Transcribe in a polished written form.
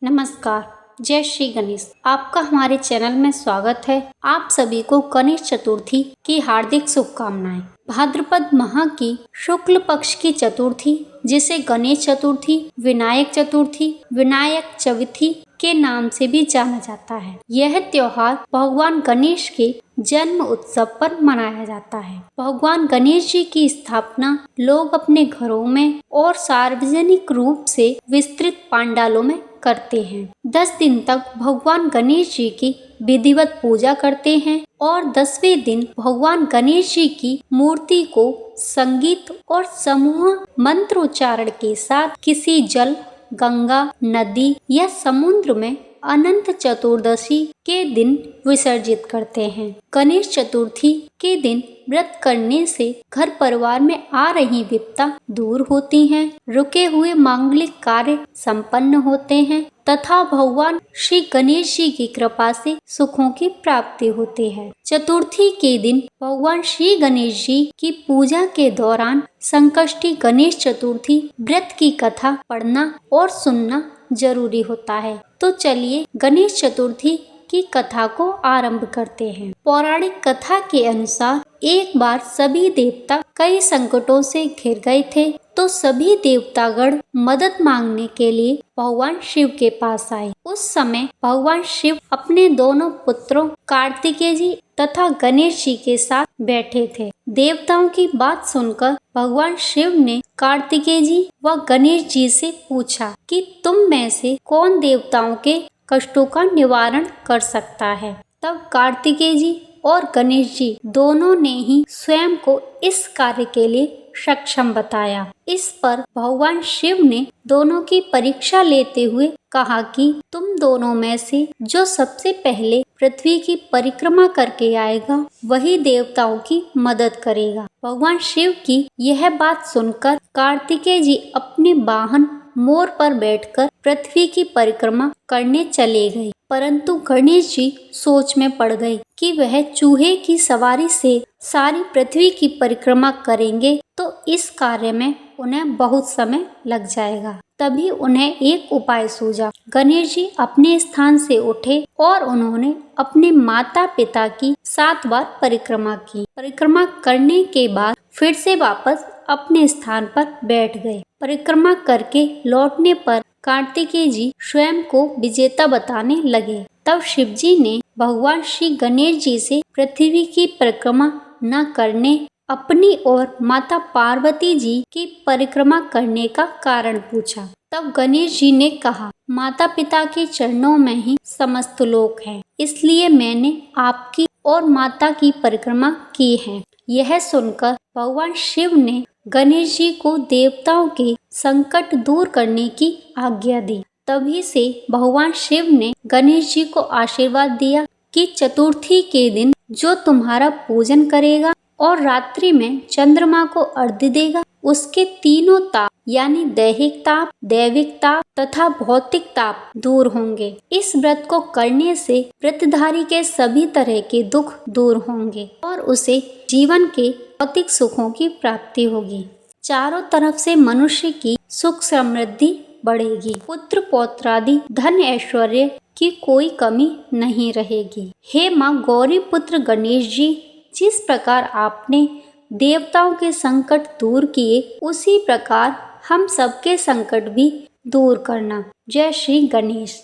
नमस्कार। जय श्री गणेश। आपका हमारे चैनल में स्वागत है। आप सभी को गणेश चतुर्थी की हार्दिक शुभकामनाएं। भाद्रपद माह की शुक्ल पक्ष की चतुर्थी, जिसे गणेश चतुर्थी, विनायक चतुर्थी, विनायक चविथी के नाम से भी जाना जाता है। यह त्योहार भगवान गणेश के जन्म उत्सव पर मनाया जाता है। भगवान गणेश जी की स्थापना लोग अपने घरों में और सार्वजनिक रूप से विस्तृत पंडालों में करते हैं। 10 दिन तक भगवान गणेश जी की विधिवत पूजा करते हैं और 10वें दिन भगवान गणेश जी की मूर्ति को संगीत और समूह मंत्रोच्चारण के साथ किसी जल, गंगा, नदी या समुद्र में अनंत चतुर्दशी के दिन विसर्जित करते हैं। गणेश चतुर्थी के दिन व्रत करने से घर परिवार में आ रही विपदा दूर होती हैं, रुके हुए मांगलिक कार्य संपन्न होते हैं तथा भगवान श्री गणेश जी की कृपा से सुखों की प्राप्ति होती है। चतुर्थी के दिन भगवान श्री गणेश जी की पूजा के दौरान संकष्टी गणेश चतुर्थी व्रत की कथा पढ़ना और सुनना जरूरी होता है। तो चलिए गणेश चतुर्थी की कथा को आरंभ करते हैं। पौराणिक कथा के अनुसार एक बार सभी देवता कई संकटों से घिर गए थे, तो सभी देवतागण मदद मांगने के लिए भगवान शिव के पास आए। उस समय भगवान शिव अपने दोनों पुत्रों कार्तिकेय जी तथा गणेश जी के साथ बैठे थे। देवताओं की बात सुनकर भगवान शिव ने कार्तिकेय जी व गणेश जी से पूछा कि तुम में से कौन देवताओं के कष्टों का निवारण कर सकता है। तब कार्तिकेय जी और गणेश जी दोनों ने ही स्वयं को इस कार्य के लिए सक्षम बताया। इस पर भगवान शिव ने दोनों की परीक्षा लेते हुए कहा कि तुम दोनों में से जो सबसे पहले पृथ्वी की परिक्रमा करके आएगा, वही देवताओं की मदद करेगा। भगवान शिव की यह बात सुनकर कार्तिकेय जी अपने वाहन मोर पर बैठकर पृथ्वी की परिक्रमा करने चले गए, परंतु गणेश जी सोच में पड़ गए कि वह चूहे की सवारी से सारी पृथ्वी की परिक्रमा करेंगे तो इस कार्य में उन्हें बहुत समय लग जाएगा। तभी उन्हें एक उपाय सूझा। गणेश जी अपने स्थान से उठे और उन्होंने अपने माता पिता की 7 बार परिक्रमा की। परिक्रमा करने के बाद फिर से वापस अपने स्थान पर बैठ गए। परिक्रमा करके लौटने पर कार्तिकेय जी स्वयं को विजेता बताने लगे। तब शिव जी ने भगवान श्री गणेश जी से पृथ्वी की परिक्रमा न करने, अपनी और माता पार्वती जी की परिक्रमा करने का कारण पूछा। तब गणेश जी ने कहा, माता पिता के चरणों में ही समस्त लोक हैं, इसलिए मैंने आपकी और माता की परिक्रमा की है। यह सुनकर भगवान शिव ने गणेश जी को देवताओं के संकट दूर करने की आज्ञा दी। तभी से भगवान शिव ने गणेश जी को आशीर्वाद दिया कि चतुर्थी के दिन जो तुम्हारा पूजन करेगा और रात्रि में चंद्रमा को अर्घ्य देगा, उसके तीनों ताप यानी दैहिक ताप, दैविक ताप तथा भौतिक ताप दूर होंगे। इस व्रत को करने से व्रतधारी के सभी तरह के दुख दूर होंगे और उसे जीवन के भौतिक सुखों की प्राप्ति होगी। चारों तरफ से मनुष्य की सुख समृद्धि बढ़ेगी। पुत्र पौत्रादि धन ऐश्वर्य की कोई कमी नहीं रहेगी। हे माँ गौरी पुत्र गणेश जी, जिस प्रकार आपने देवताओं के संकट दूर किए, उसी प्रकार हम सबके संकट भी दूर करना। जय श्री गणेश।